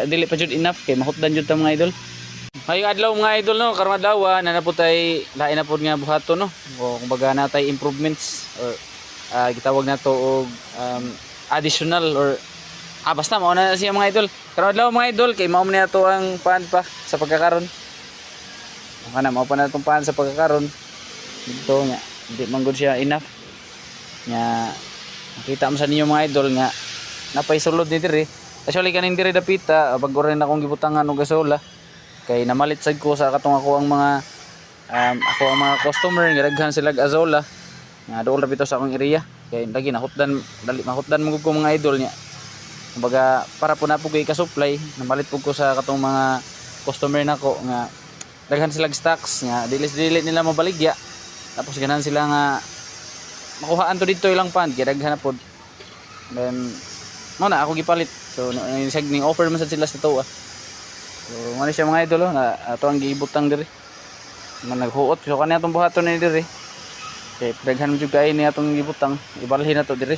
Dili pa jud enough kay mahutdan jud ta mga idol. May adlaw mga idol no, karong adlaw na naputay lain na pud nga buhaton no. O kumbaga natay improvements or gitawag na to og additional or basta mao na siya mga idol. Karong adlaw mga idol kay mao na to ang paan pa sa pagkakaron. Kana mao pa na tong paan sa pagkakaron. Dito nya di man gud siya enough. Nya makita mo sa ninyo mga idol nga napay sulod ni diri. Actually kaning diri dapita bago rin akong gibutangan og gasola kay namalit sad ko sa katong ako ang mga customer nga daghan sila azola nga dool ra bitaw sa akong area kay lagi mahutdan mo ko mga idol nya. Kumbaga para po na po kay ka-supply namalit po ko sa katong mga customer nako nga daghan sila stocks nga dili nila mabaligya tapos ganahan sila nga makuhaan to dito ilang pan kay daghan na pod. Then mo na ako gipalit. So ning offer man sad sila sa tuwa. So mali siya mga idol na ato ang giibutang diri. Man naghuot so kani atong buhaton ni diri. Kay daghan jud kay ni atong gibutang ibalhin na to diri.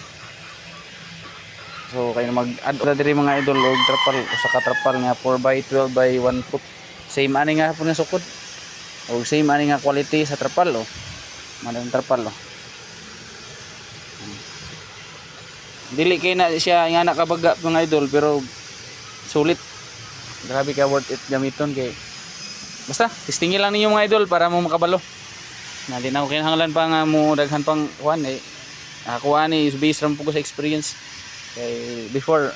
So kay mag-add na diri mga idol og trapal usa ka trapal nga 4x12 by 1 foot. Same ani nga po na sukod. Og same ani nga quality sa trapal oh. Manang trapal oh. Dili kay na siya nga nakabaga mga idol pero sulit. Grabe ka worth it gamiton kay basta testingin lang ninyo mga idol para mo makabalo. Na di na ko kinahanglan pa nga mo daghan pang kuan ako ani is based ram po sa experience. Kay before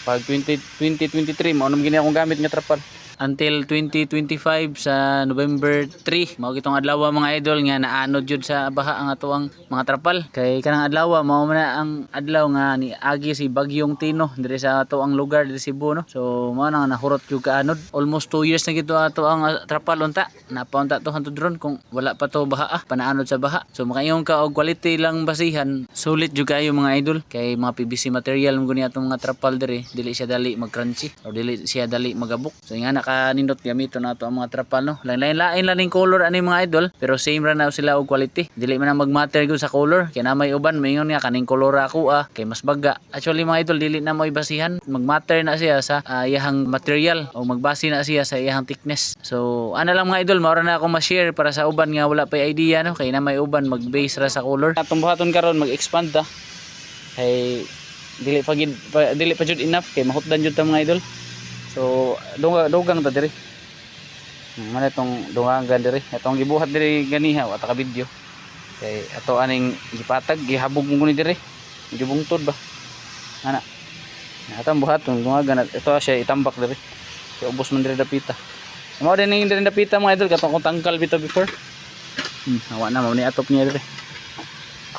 pag 2023 mao nang gini akong gamit nga trapal. Until 2025 sa November 3 mao gitong adlaw mga idol nga naanod jud sa baha ang atoang mga trapal kay kanang adlaw mao na ang adlaw nga ni agi si Bagyong Tino diri sa atoang lugar diri Cebu no. So mao nang nahurot jud kaanod almost 2 years na gito ato ang trapal unta napaunta to hantud ron kung wala pa to baha panaanod sa baha. So makaingon ka og quality lang basihan sulit jud kayo mga idol kay mga PVC material mo guni atong mga trapal diri dili siya dali mag-crunchy or dili siya dali magabok. So nga nindot gamiton nato ang mga trapal no. Lain lang ning color ani mga idol pero same ra na sila og quality. Dili man na mag-matter gyud sa color kay na may uban maingon nga kaning color ako kay mas baga. Actually mga idol dili na mo ibasihan mag-matter na siya sa iyahang material o magbase na siya sa iyahang thickness. So ana lang mga idol mao ra na ako ma-share para sa uban nga wala pa idea no kay na may uban mag-base ra sa color. Atong buhaton karon mag-expand ta kay dili pa jud enough kay mahutdan jud ta mga idol. So dugang ta diri. Mana itong dungangan diri. Atong gibuhat diri ganiha wa ta ka video. Kay ato aning gipatag gihabog mo ni diri. Gibungtod ba. Ana. Atong buhaton dungangan ito siya itambak diri. Kay ubos man diri dapita. Mao din ning diri dapita mga idol katong kung tangkal bito before. Awa na mao ni atop niya diri.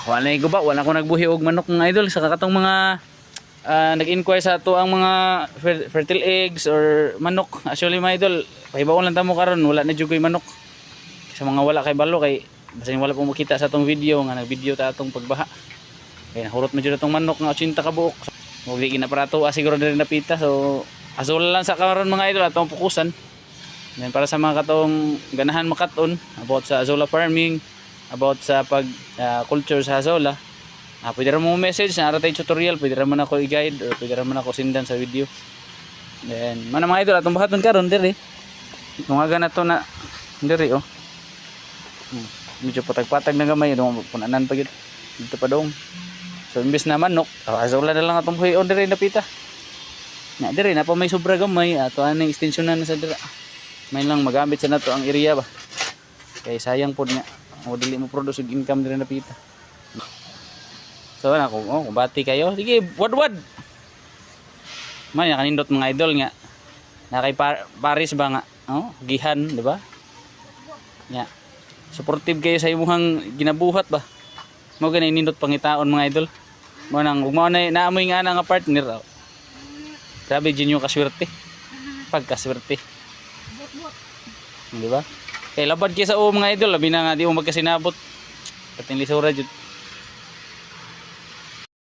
Ako na guba wala ko nagbuhi og manok mga idol sa katong mga nag-inquire sa ato ang mga fertile eggs or manok. Actually mga idol pahibaon lang tamo karon wala na jud koy manok sa mga wala kay balo kay basin wala po makita sa atong video nga nag-video ta atong pagbaha kay nahurot man jud atong manok nga 80 ka buok mo di ginaparato siguro diri napita. So azul lang sa karon mga idol atong fokusan. Then para sa mga katong ganahan makaton about sa azola farming, about sa pag culture sa azola, pwede rin mo message na aratay tutorial, pwede rin mo na ako i-guide or pwede rin mo na ako sindan sa video. Then mana mga idol atong bahaton karon diri tungaga na to na diri oh. Medyo patag-patag na gamay dong punanan pa gyud dito pa dong. So imbes na manok azola na lang atong buhion diri napita na diri na pa may sobra gamay ato aning extensionan na sa dira may lang magamit sa nato ang area ba kay sayang pod nga o dili mo produce og income diri napita. So kung bati kayo sige wad man ya kanindot mga idol nga na kay Paris ba nga gihan di ba nya supportive kayo sa imong ginabuhat ba mo gani nindot pangitaon mga idol mo nang ug na naamoy nga nga partner grabe ginyo kaswerte pagkaswerte di ba kay labad kay sa mga idol labi na nga di mo magkasinabot kating lisura jud.